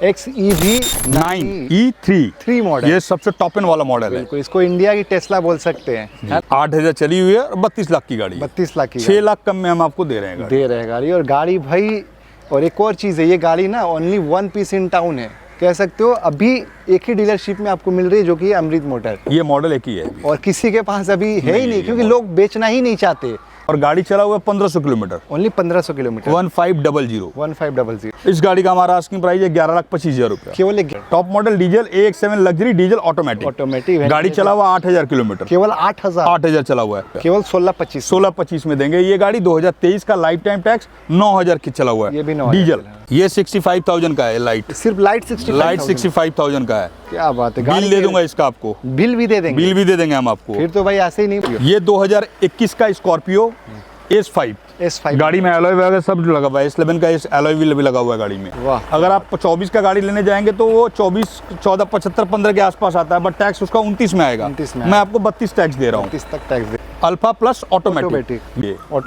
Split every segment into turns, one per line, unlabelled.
XEV9E3
model,
ये सबसे top and वाला मॉडल है।
इसको इंडिया की टेस्ला बोल सकते हैं।
8,000 चली हुई है और 32 लाख की गाड़ी,
32 लाख की,
6 लाख कम में हम आपको दे रहे हैं
गाड़ी। और गाड़ी भाई, और एक और चीज़ है, ये गाड़ी ना only one piece in town है, कह सकते हो। अभी एक ही डीलरशिप में आपको मिल रही है, जो कि अमृत मोटर।
ये मॉडल एक ही है
और किसी के पास अभी है ही नहीं, क्योंकि लोग बेचना ही नहीं चाहते।
और गाड़ी चला हुआ है 1500 किलोमीटर,
ओनली 1500 किलोमीटर।
1500। इस गाड़ी का हमारा आस्किंग प्राइस है 11,25,000 रुपया।
केवल एक
top model diesel AX7 luxury diesel automatic. गाड़ी चला हुआ 8,000 किलोमीटर,
केवल 8,000
चला हुआ है,
केवल 16-25
में देंगे। ये गाड़ी 2023 का लाइफ टाइम टैक्स 9,000 की चला हुआ है,
ये भी
डीजल। ये 65,000 का है लाइट,
सिर्फ लाइट
65,000 का है।
क्या बात है,
बिल दे दूंगा इसका आपको,
बिल भी दे देंगे
हम आपको।
फिर तो भाई ऐसे ही नहीं।
ये 2021 का स्कॉर्पियो S5 गाड़ी में एलॉय वगैरह सब लगा हुआ है। S11 का एलॉय व्हील भी लगा हुआ है गाड़ी में। अगर आप 24 का गाड़ी लेने जाएंगे तो वो 24, 14, 75, 15 के आसपास आता है, बट टैक्स उसका 29 में आएगा। मैं आपको 32 टैक्स दे रहा हूँ,
29 तक टैक्स।
Alpha plus automatic.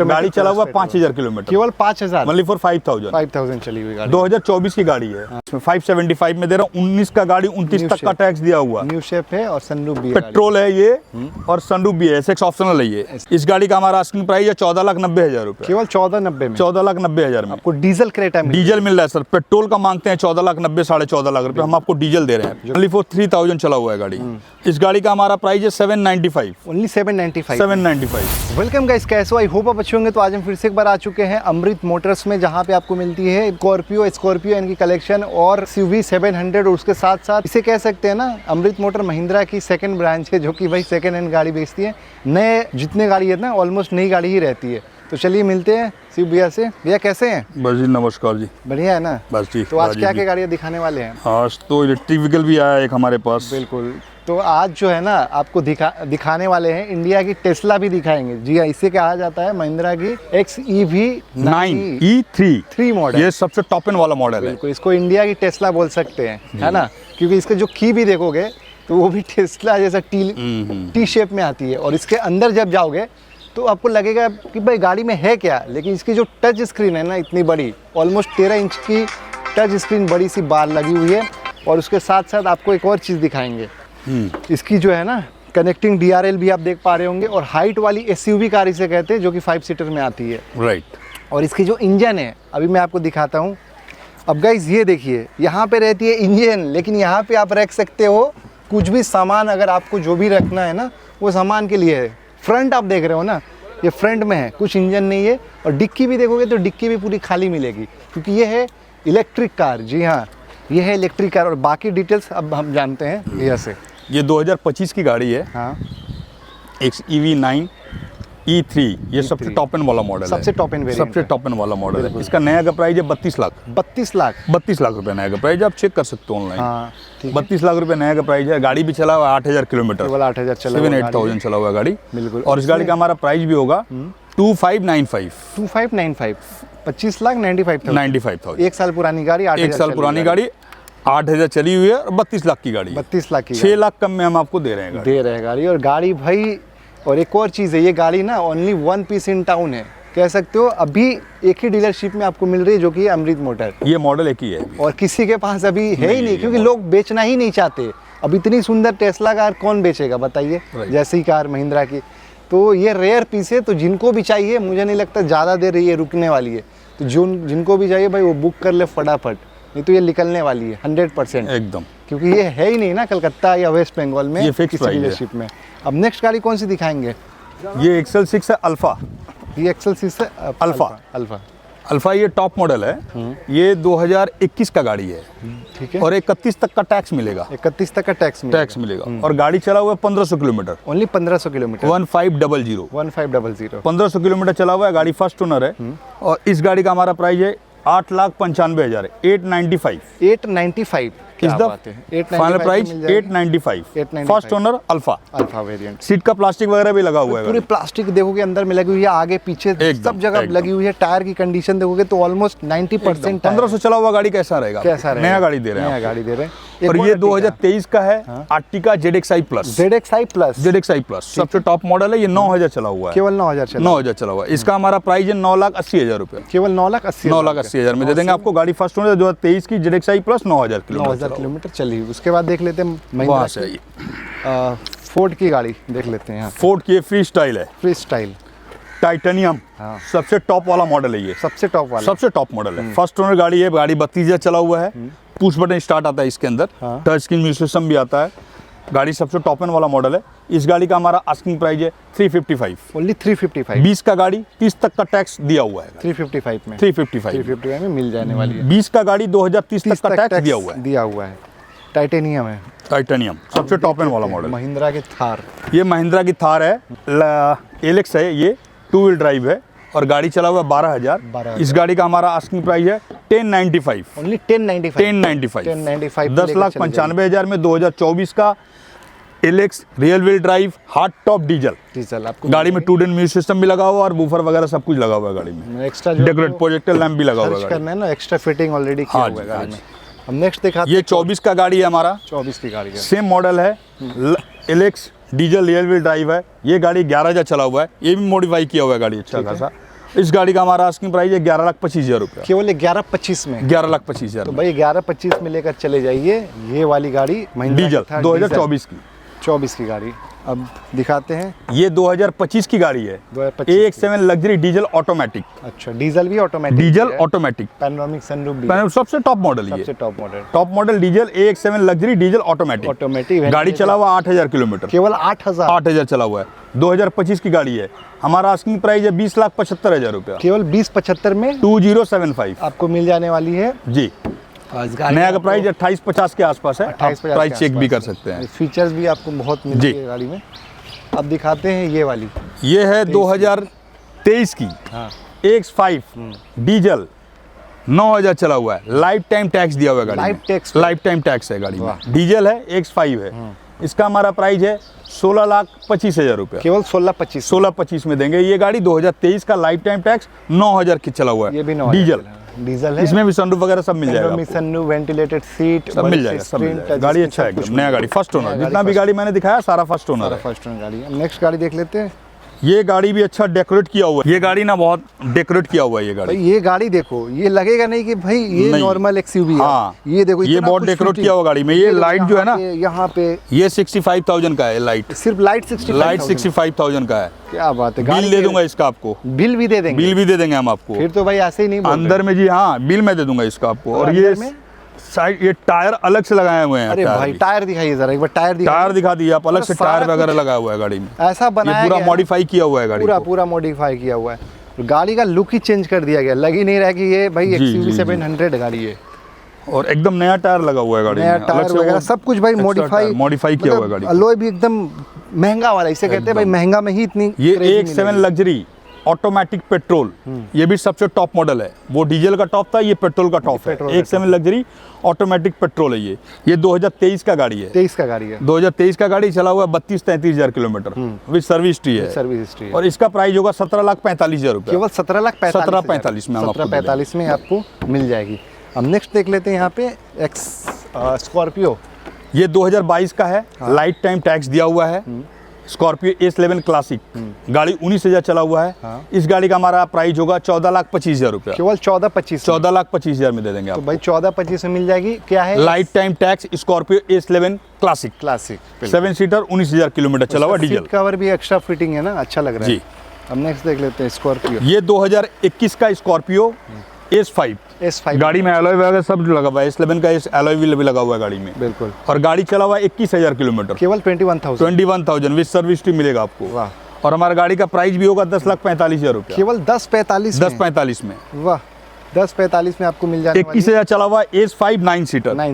गाड़ी चला हुआ 5,000 किलोमीटर,
केवल 5,000,
ओनली फॉर 5,000
चली हुई गाड़ी।
2024 की गाड़ी है, 575 में दे रहा हूँ। 19 का गाड़ी 29 तक का टैक्स दिया हुआ।
न्यू शेप है और सनरूफ भी है,
पेट्रोल है ये और सनरूफ भी है, SX ऑप्शनल है ये। इस गाड़ी का हमारा आस्किंग प्राइस है 14,90,000 रुपए,
केवल 14,90 में।
14,90,000 में
आपको डीजल क्रेटा में
डीजल मिल रहा है सर। पेट्रोल का मांगते हैं 14,90,000, 14.5 लाख रुपए, हम आपको डीजल दे रहे हैं। ओनली फॉर 3,000 चला हुआ है गाड़ी। इस गाड़ी का हमारा प्राइस है 795,
ओनली 795।
795।
वेलकम गाइस, कैसे हो? आई होप आप अच्छे होंगे। तो आज हम फिर से एक बार आ चुके हैं अमृत मोटर्स में, जहां पे आपको मिलती है स्कॉर्पियो इनकी कलेक्शन और SUV 700। और उसके साथ साथ इसे कह सकते हैं ना, अमृत मोटर महिंद्रा की सेकंड ब्रांच है, जो कि भाई सेकंड हैंड गाड़ी बेचती है। नए जितने गाड़ी है ना, ऑलमोस्ट नई गाड़ी ही रहती है। तो चलिए मिलते हैं शिव भैया से। भैया कैसे हैं?
बस जी, नमस्कार जी।
बढ़िया है ना?
बस ठीक।
तो आज क्या क्या गाड़ियाँ दिखाने वाले हैं?
आज तो इलेक्ट्रिक व्हीकल भी आया एक हमारे पास।
बिल्कुल। तो आज जो है ना, आपको दिखाने वाले हैं इंडिया की टेस्ला भी दिखाएंगे। जी हाँ, इसे कहा जाता है महिंद्रा की XEV9E3 मॉडल।
ये सबसे टॉप एंड वाला मॉडल है।
बिल्कुल, इसको इंडिया की टेस्ला बोल सकते हैं, है ना? क्योंकि इसके जो की भी देखोगे तो वो भी टेस्ला जैसा टी शेप में आती है। और इसके अंदर जब जाओगे तो आपको लगेगा कि भाई गाड़ी में है क्या, लेकिन इसकी जो टच स्क्रीन है ना, इतनी बड़ी, ऑलमोस्ट 13 इंच की टच स्क्रीन, बड़ी सी बार लगी हुई है। और उसके साथ साथ आपको एक और चीज़ दिखाएंगे, इसकी जो है ना कनेक्टिंग DRL भी आप देख पा रहे होंगे। और हाइट वाली SUV कार इसे कहते हैं, जो कि 5 सीटर में आती है।
राइट।
और इसकी जो इंजन है, अभी मैं आपको दिखाता हूँ। अब गाइस ये देखिए, यहाँ पे रहती है इंजन, लेकिन यहाँ पे आप रख सकते हो कुछ भी सामान। अगर आपको जो भी रखना है ना, वो सामान के लिए है। फ्रंट आप देख रहे हो ना, ये फ्रंट में है, कुछ इंजन नहीं है। और डिक्की भी देखोगे तो डिक्की भी पूरी खाली मिलेगी, क्योंकि ये है इलेक्ट्रिक कार। जी हाँ, ये है इलेक्ट्रिक कार। और बाकी डिटेल्स अब हम जानते हैं भैया से।
ये 2025 की गाड़ी है।
हाँ,
XEV9E3, ये सबसे टॉप एंड वाला मॉडल है,
सबसे टॉप एंड वेरिएंट,
सबसे टॉप एंड वाला मॉडल है। इसका नया का प्राइस है 32 लाख।
32 लाख
32 लाख रुपए नया का प्राइस, आप चेक कर सकते हो ऑनलाइन।
हाँ,
32 लाख रुपए नया का प्राइस है। गाड़ी भी चला हुआ 8,000 किलोमीटर,
केवल 8,000 चला,
7-8,000 चला हुआ गाड़ी।
बिल्कुल।
और इस गाड़ी का हमारा प्राइस भी होगा 2595।
25,95,95,000। एक साल पुरानी गाड़ी,
1 साल पुरानी गाड़ी, 8,000 चली हुई है और 32 लाख की गाड़ी,
32 लाख की,
6 लाख कम में हम आपको दे रहे हैं
गाड़ी। और गाड़ी भाई, और एक और चीज़ है, ये गाड़ी ना only one piece in town है, कह सकते हो। अभी एक ही डीलरशिप में आपको मिल रही है, जो कि अमृत मोटर।
ये मॉडल एक ही है,
और किसी के पास अभी है ही नहीं, क्योंकि लोग बेचना ही नहीं चाहते। अब इतनी सुंदर टेस्ला कार कौन बेचेगा बताइए, जैसी कार महिंद्रा की। तो ये रेयर पीस है, तो जिनको भी चाहिए, मुझे नहीं लगता ज़्यादा देर ये रुकने वाली है। तो जिनको भी चाहिए भाई, वो बुक कर ले फटाफट, नहीं तो ये निकलने वाली है 100% एकदम, क्योंकि ये है ही नहीं ना कलकत्ता या वेस्ट बंगाल में,
ये फिक्स
डीलरशिप में। अब नेक्स्ट गाड़ी कौन सी दिखाएंगे?
ये XL6 है अल्फा।
ये XL6 है
अल्फा ये टॉप मॉडल है। ये 2021 का गाड़ी है,
ठीक है।
और 31 तक का टैक्स मिलेगा,
31 तक का टैक्स
मिलेगा। और गाड़ी चला हुआ है 1500 किलोमीटर,
ओनली 1500 किलोमीटर,
1500 1500 किलोमीटर चला हुआ है। गाड़ी फर्स्ट ओनर है। और इस गाड़ी का हमारा प्राइस है 8,95,000, 895।
895
is the final price, 895। First owner alpha
variant.
Seat का प्लास्टिक वगैरह भी लगा हुआ है,
पूरी प्लास्टिक देखोगे अंदर में लगी हुई है, आगे पीछे सब जगह लगी हुई है। टायर की कंडीशन देखोगे तो ऑलमोस्ट 90%।
1500 चला हुआ गाड़ी कैसा रहेगा? नया गाड़ी दे रहे हैं,
गाड़ी दे रहे हैं।
और ये 2023 का है Ertiga ZXi plus. ZXi plus सबसे टॉप मॉडल है, ये 9000 चला हुआ है,
केवल 9000
चला हुआ है। इसका हमारा प्राइस है 9,80,000 रुपये,
केवल 9,80,000
में दे देंगे आपको। गाड़ी फर्स्ट ओनर 2023 की ZXi प्लस 9000
किलोमीटर चली। उसके बाद देख लेते हैं महिंद्रा की फोर्ड की गाड़ी देख लेते हैं यहाँ।
फोर्ड की फ्री स्टाइल है,
फ्री स्टाइल
टाइटेनियम, सबसे टॉप वाला मॉडल है ये,
सबसे टॉप मॉडल
है। फर्स्ट ओनर गाड़ी है, गाड़ी 32,000 चला हुआ है, पुश बटन स्टार्ट आता है इसके अंदर, टच स्क्रीन म्यूजिक सिस्टम भी आता है। गाड़ी सबसे टॉप एंड वाला मॉडल है। इस गाड़ी का हमारा आस्किंग प्राइस है 355,
ओनली 355।
20 का गाड़ी, 30 तक का टैक्स दिया हुआ है।
355 में मिल जाने वाली है।
20 का गाड़ी 2030 तक का टैक्स दिया हुआ है।
टाइटेनियम है,
टाइटेनियम सबसे टॉप एंड वाला मॉडल।
महिंद्रा की थार,
ये महिंद्रा की थार है, एलेक्स है, ये 2 व्हील ड्राइव है और गाड़ी चला हुआ 12,000। इस गाड़ी का हमारा आस्किंग प्राइस है 1095,
ओनली 1095
10,95,000 में 2024 का Alex real wheel drive hard top diesel आपको गाड़ी में 2 म्यूजिक सिस्टम भी लगा हुआ है और बूफर वगैरह सब कुछ लगा हुआ है गाड़ी में।
एक्स्ट्रा
डेकोरेट प्रोजेक्टर लैंप भी लगा हुआ है,
करना है ना, एक्स्ट्रा फिटिंग ऑलरेडी किया हुआ है गाड़ी में। हम नेक्स्ट दिखाते हैं।
ये 24 का गाड़ी है हमारा,
24 की गाड़ी है,
सेम मॉडल है, Alex diesel real wheel drive है। ये गाड़ी 11,000 चला हुआ है, ये भी मॉडिफाई किया हुआ है गाड़ी अच्छा खासा। इस गाड़ी का हमारा आस्किंग प्राइस है 11,25,000 रुपये,
केवल 11,25 में।
11,25,000
तो भाई 11,25 में लेकर चले जाइए ये वाली गाड़ी
डीजल 2024 की,
24 की गाड़ी। अब दिखाते हैं,
ये 2025 की गाड़ी है, 2025 लग्जरी डीजल ऑटोमेटिक।
अच्छा, डीजल भी automatic,
diesel automatic,
panoramic sunroof भी,
सबसे टॉप मॉडल है,
सबसे
top model diesel AX7 luxury diesel automatic. गाड़ी चला हुआ 8,000 किलोमीटर,
केवल 8,000
चला हुआ है। 2025 की गाड़ी है। हमारा आस्किंग प्राइस है 20,75,000 रुपया,
केवल 20,75 में
2075
आपको मिल जाने वाली है
जी। नया का प्राइस 28,50 के आसपास है, आप प्राइस चेक भी कर सकते हैं।
फीचर्स भी आपको बहुत मिलती है गाड़ी में। अब दिखाते हैं ये वाली,
ये है 2023 की AX5 डीजल, 9,000 चला हुआ है, लाइफ टाइम टैक्स दिया हुआ है गाड़ी में, लाइफ टाइम टैक्स है गाड़ी में, डीजल है, AX5 है। इसका हमारा प्राइस है 16,25,000 रुपया,
केवल 16,25
में देंगे। ये गाड़ी 2023 का लाइफ टाइम टैक्स 9,000 की चला हुआ है,
ये भी डीजल है।
इसमें भी सनरूफ वगैरह सब मिल जाएगा,
सनरूफ, वेंटिलेटेड सीट
सब मिल जाएगा, गाड़ी अच्छा है, नया गाड़ी, फर्स्ट ओनर। जितना भी गाड़ी मैंने दिखाया सारा फर्स्ट ओनर
गाड़ी है। नेक्स्ट गाड़ी देख लेते हैं।
ये गाड़ी भी अच्छा डेकोरेट किया हुआ है, ये गाड़ी ना बहुत डेकोरेट किया हुआ है ये गाड़ी।
ये गाड़ी देखो, ये लगेगा नहीं कि भाई ये नॉर्मल एक्सयूवी है।
हाँ,
ये देखो,
ये बहुत डेकोरेट किया हुआ गाड़ी में। ये लाइट जो है ना,
यहाँ पे
ये 65,000 का है लाइट,
सिर्फ लाइट
65,000 का है।
क्या बात है,
बिल दे दूंगा इसका आपको,
बिल भी दे देंगे
हम आपको।
फिर तो भाई ऐसे ही नहीं
अंदर में जी, हाँ बिल मैं दे दूंगा इसका आपको। और ये साइड, ये टायर अलग से लगाए हुए हैं।
अरे भाई टायर दिखाइए जरा, एक बार टायर दिखा
दिए आप, अलग से टायर वगैरह लगा हुआ है गाड़ी में,
ऐसा बनाया,
पूरा मॉडिफाई किया हुआ है गाड़ी,
पूरा मॉडिफाई किया हुआ है। गाड़ी का लुक ही चेंज कर दिया गया, लग ही नहीं रहा कि ये भाई XUV 700 गाड़ी है।
और एकदम नया टायर लगा हुआ है गाड़ी में,
टायर वगैरह सब कुछ भाई
मॉडिफाई किया हुआ है गाड़ी।
अलॉय भी एकदम महंगा वाला, इसे कहते हैं भाई महंगा में ही इतनी।
ये AX7 लग्जरी ऑटोमेटिक पेट्रोल, ये भी सबसे टॉप मॉडल है। वो डीजल का टॉप था, ये पेट्रोल का टॉप है। AX7 लग्जरी ऑटोमेटिक पेट्रोल है ये 2023 का गाड़ी है, 2023 का गाड़ी चला हुआ 32-33,000 किलोमीटर विद सर्विस हिस्ट्री है। और इसका प्राइस होगा 17,45,000 रुपये,
केवल
17,45 में,
17,45 में आपको मिल जाएगी। अब नेक्स्ट देख लेते हैं यहाँ पे स्कॉर्पियो।
ये 2022 का है, लाइफ टाइम टैक्स दिया हुआ है। स्कॉर्पियो S11 क्लासिक, गाड़ी 19,000 चला हुआ है। इस गाड़ी का हमारा प्राइस होगा 14,25,000 रुपया,
केवल
14,25,000 में दे देंगे
तो भाई 14,25 में मिल जाएगी। क्या है,
life time tax Scorpio S11 classic 7 seater 19,000 kilometre चला हुआ डीजल।
कवर भी एक्स्ट्रा फिटिंग है ना, अच्छा लग रहा है
जी।
अब नेक्स्ट देख लेते हैं स्कॉर्पियो।
ये 2021 का स्कॉर्पियो S5 गाड़ी में एलॉय वगैरह सब लगा हुआ है, S11 का एलॉय व्हील भी लगा हुआ है गाड़ी में,
बिल्कुल।
और गाड़ी चला हुआ 21,000 किलोमीटर,
केवल 21,000
विद सर्विस हिस्ट्री मिलेगा आपको।
वाह।
और हमारा गाड़ी का प्राइस भी होगा 10,45,000 रुपया,
केवल 10,45
में।
वाह, 10,45 में आपको मिल जाएगा।
21,000 चला हुआ S5 9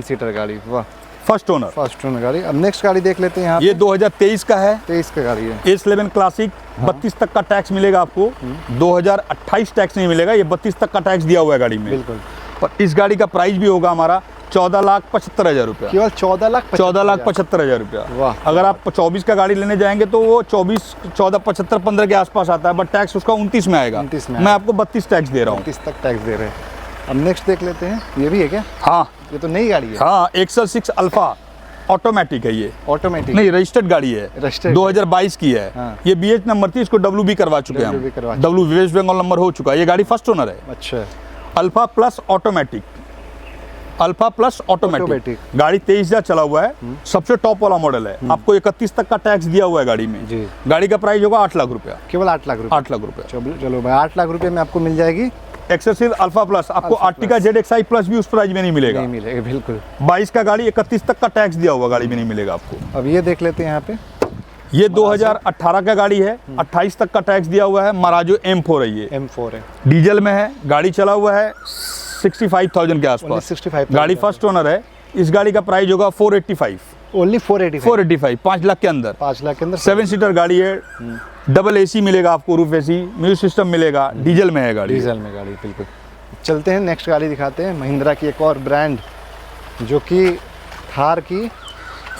सीटर
गाड़ी, वाह,
फर्स्ट ओनर
गाड़ी। अब नेक्स्ट गाड़ी देख लेते हैं यहाँ।
ये 2023 का है,
23 का गाड़ी है,
S11 क्लासिक। 32 तक का टैक्स मिलेगा आपको, 2028 टैक्स नहीं मिलेगा, ये 32 तक का टैक्स दिया हुआ है गाड़ी में,
बिल्कुल।
और इस गाड़ी का प्राइस भी होगा हमारा 14,75,000 रुपया,
केवल
14,75,000 रुपया।
वाह।
अगर आप 24 का गाड़ी लेने जाएंगे तो वो 14,75,15 के आसपास आता है, बट टैक्स उसका 29 में आएगा। मैं आपको 32 टैक्स दे रहा हूँ,
32 तक टैक्स दे रहे हैं। अब नेक्स्ट देख लेते हैं, ये भी है क्या?
हाँ
ये तो नई गाड़ी है।
हाँ, एक्सल 6 अल्फा ऑटोमेटिक है ये।
ऑटोमेटिक
नहीं, रजिस्टर्ड गाड़ी है,
Registered
2022 की है।
हाँ।
ये BH नंबर थी, इसको WB करवा चुके हैं
WB करवा
हम। W वेस्ट बंगाल नंबर हो चुका है। ये गाड़ी फर्स्ट ओनर है।
अच्छा,
alpha plus automatic, alpha plus automatic.
Automatic.
गाड़ी 23,000 चला हुआ है, सबसे टॉप वाला मॉडल है। आपको 31 तक का टैक्स दिया हुआ है गाड़ी में
जी।
गाड़ी का प्राइस होगा 8 लाख रुपया।
केवल 8 लाख रुपए।
8 लाख रुपया।
चलो भाई, 8 लाख रुपए में आपको मिल जाएगी।
Excessive alpha plus. आपको आर्टिका ZXi प्लस भी उस प्राइस में नहीं मिलेगा।
नहीं मिलेगा बिल्कुल।
22 का गाड़ी 31 तक का टैक्स दिया हुआ गाड़ी में नहीं मिलेगा आपको।
अब ये देख लेते हैं यहाँ पे,
ये 2018 का गाड़ी है, 28 तक का टैक्स दिया हुआ है। मराजो M4 है ये,
M4 है।
डीजल में है। गाड़ी चला हुआ है 65,000 के आसपास।
65,000
गाड़ी फर्स्ट ओनर है। इस गाड़ी का प्राइस होगा 485।
ओनली 485।
485, 5 लाख के अंदर।
5 लाख के अंदर
7 सीटर गाड़ी है। डबल AC मिलेगा आपको, रूफ AC, म्यूजिक सिस्टम मिलेगा। डीजल में है गाड़ी।
डीजल में गाड़ी, बिल्कुल। चलते हैं नेक्स्ट गाड़ी दिखाते हैं, महिंद्रा की एक और ब्रांड जो कि थार की,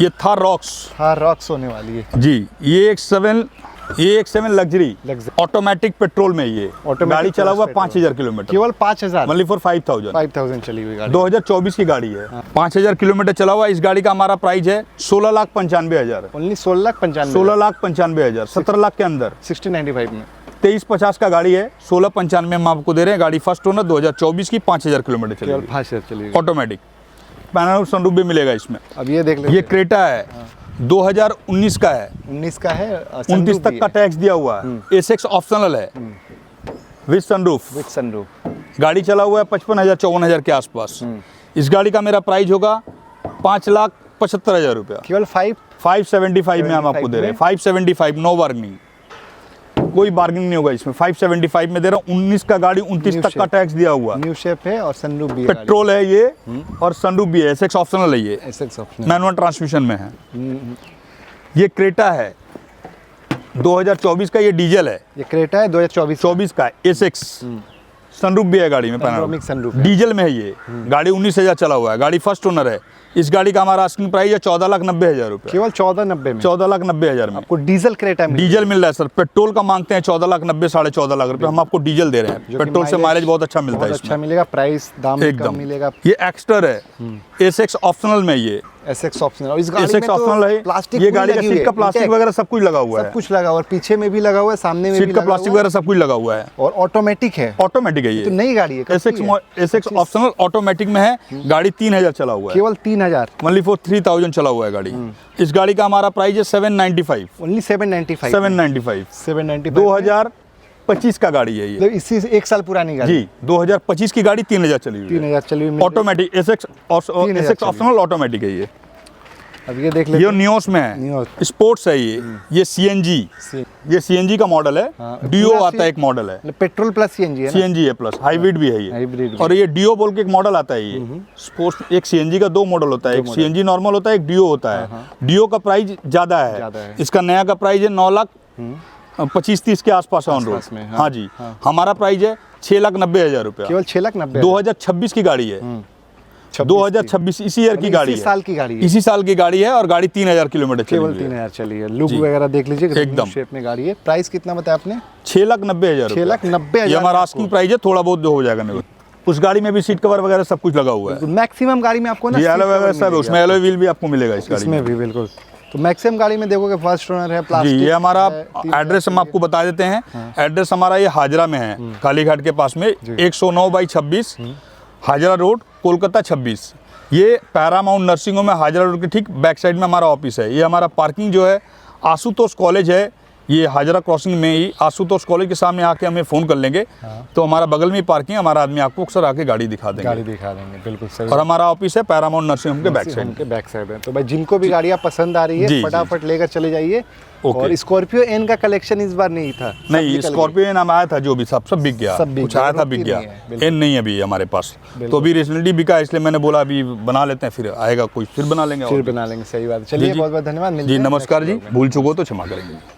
ये थार रॉक्स
थार रॉक्स होने वाली है
जी। ये X7 luxury
Luxury।
Automatic petrol में ये
Automatic
गाड़ी चला हुआ
plus
5,000 किलोमीटर,
केवल 5,000।
Only for 5,000।
5,000 चली हुई गाड़ी।
2024 की गाड़ी है। 5,000 किलोमीटर चला हुआ। इस गाड़ी का हमारा प्राइस है 16,95,000।
ओनली 16,95,000।
16,95,000, 17 लाख के अंदर।
6095 में
2350 का गाड़ी है, 1695 में हम आपको दे रहे हैं। गाड़ी फर्स्ट ओनर, 2024 की, 5,000 किलोमीटर चली
केवल
हुई,
5,000 चली हुई।
ऑटोमेटिक। पैनल सनरूफ भी मिलेगा इसमें।
अब ये देख लेते
ये
हैं,
क्रेटा है, 2019 का है,
19 का है,
29 तक का टैक्स दिया हुआ है। SX ऑप्शनल है विद सनरूफ।
With sunroof.
गाड़ी चला हुआ है 55,000 54,000 के आसपास। इस गाड़ी का मेरा प्राइस होगा 5,75,000 रुपया।
केवल
575 में हम आपको दे रहे हैं। 575, नो बार्गेनिंग, कोई बार्गेनिंग नहीं होगा इसमें। 575 में दे रहा हूँ। 19 का गाड़ी, 29
New
तक का
shape।
टैक्स दिया हुआ है।
न्यू शेप है और सनरूफ भी है।
पेट्रोल है ये और सनरूफ भी है। SX ऑप्शनल है ये,
SX ऑप्शन।
मैनुअल ट्रांसमिशन में है। ये क्रेटा है, 2024 का। ये डीजल है,
ये क्रेटा है 2024
का SX। सनरूफ भी है गाड़ी में,
Panoramic sunroof है।
डीजल में है ये। गाड़ी 19,000 चला हुआ है। गाड़ी फर्स्ट ओनर है। इस गाड़ी का हमारा आस्किंग प्राइस है 14,90,000 रुपये।
केवल 14,90 में
14,90,000 में
आपको डीजल क्रेटा मिल
डीजल मिल रहा है सर। पेट्रोल का मांगते हैं 14,90,000 साढ़े 14 लाख रुपए, हम आपको डीजल दे रहे हैं।
जो कि
पेट्रोल से माइलेज बहुत अच्छा मिलता है
बहुत अच्छा
इसमें।
मिलेगा। प्राइस दाम भी कम
एकदम
मिलेगा।
ये एक्स्टर है, SX ऑप्शनल में। ये
SX ऑप्शनल और इस गाड़ी में
SX ऑप्शनल है।
प्लास्टिक
ये गाड़ी का सीट का प्लास्टिक वगैरह सब कुछ लगा हुआ
सब
है।
कुछ लगा हुआ है, पीछे में भी लगा हुआ है, सामने में भी
सीट का
लगा
प्लास्टिक
हुआ है
वगैरह सब कुछ लगा हुआ है।
और ऑटोमेटिक है।
ऑटोमेटिक है
तो
ये।
नई गाड़ी है, कब की है?
SX ऑप्शनल ऑटोमेटिक में है। गाड़ी 3,000 चला हुआ है,
केवल 3,000।
ओनली फॉर 3,000 चला हुआ है गाड़ी। इस गाड़ी का हमारा प्राइस है 795।
ओनली 795।
795
795
2025 का गाड़ी है ये
मतलब इसी से 1 साल पुरानी गाड़ी।
जी। 2025 की गाड़ी 3,000 चली हुई है।
3,000 चली हुई मिल
ऑटोमेटिक SX
3,000 चली।
ऑप्शनल ऑटोमेटिक है ये।
जाएगी। अब ये देख लेते
ये
हैं।
नियोस में है,
नियोस।
स्पोर्ट्स है ये CNG। ये CNG का मॉडल है।
हाँ,
डियो
पूरा
आता है एक मॉडल है,
मतलब पेट्रोल प्लस CNG है ना?
CNG है प्लस, हाइब्रिड भी है ये।
हाइब्रिड भी।
और ये डियो बोल के एक मॉडल आता है ये स्पोर्ट्स। एक CNG का 2 मॉडल होता है, एक CNG नॉर्मल होता है, एक डियो होता है। डियो का प्राइस ज़्यादा
ज़्यादा
है,
है।
इसका नया का प्राइस है 9,25,30 के आसपास ऑन रोड
आसपास में, हाँ।
हाँ जी। हमारा प्राइस है 6,90,000 रुपया।
केवल 6,90,000।
2026 की गाड़ी है। 2026 इसी ईयर की गाड़ी है।
इसी साल की गाड़ी है।
इसी साल की गाड़ी है और गाड़ी 3,000 किलोमीटर चली
केवल
हुई है।
3,000 चली है। लुक
जी।
वगैरह देख लीजिए,
एकदम।
शेप में गाड़ी है। प्राइस कितना बताया आपने?
6,90,000 रुपया।
6,90,000
ये हमारा
आपको।
आस्किंग प्राइस है, थोड़ा बहुत हो जाएगा नहीं। उस गाड़ी में भी सीट कवर वगैरह सब कुछ लगा हुआ है।
मैक्सिमम गाड़ी में आपको ना
जी,
सीट
एलॉय
कवर
वगैरह सब है,
मिलेगी
उसमें एलॉय व्हील भी आपको मिलेगा इस गाड़ी में।
इसमें भी बिल्कुल। तो मैक्सिमम गाड़ी में देखोगे फर्स्ट ओनर है,
जी।
प्लास्टिक।
ये हमारा
है, 3,000
एड्रेस हम आपको बता देते हैं। एड्रेस हमारा ये हाजरा में है, कालीघाट के पास में, 109/26 हाजरा रोड, कोलकाता 26। ये पैरामाउंट नर्सिंग होम में हाजरा रोड के ठीक बैक साइड में हमारा ऑफिस है। ये हमारा पार्किंग जो है आशुतोष कॉलेज है, ये हाजरा क्रॉसिंग में ही आशुतोष कॉलेज के सामने आके हमें फ़ोन कर लेंगे। तो हमारा बगल में ही पार्किंग, हमारा आदमी आपको अक्सर आके गाड़ी दिखा देंगे।
गाड़ी दिखा देंगे, बिल्कुल सही।
और हमारा ऑफिस है पैरामाउंट नर्सिंग होम के बैक साइड।
उनके बैक साइड है। तो भाई जिनको भी गाड़ियाँ पसंद आ रही
जी,
है
जी,
फटाफट लेकर चले जाइए।
ओके।
और स्कॉर्पियो एन का कलेक्शन इस बार नहीं था, सब
नहीं,
निकल
स्कॉर्पियो नाम आया था, जो भी सब बिक गया,
सब बिक
कुछ
गया,
आया था
रोकी
बिक गया।
नहीं है, बिल्कुल।
एन नहीं है अभी हमारे पास, तो अभी रिसेंटली बिका, इसलिए मैंने बोला अभी बना लेते हैं, फिर आएगा कोई फिर बना लेंगे।
फिर
और
बना लेंगे, सही बात है। चलिए,
जी,
बहुत बहुत धन्यवाद। मिलते
जी
हैं
नमस्कार
next
जी,
vlog में।
भूल चुको तो क्षमा करेंगे।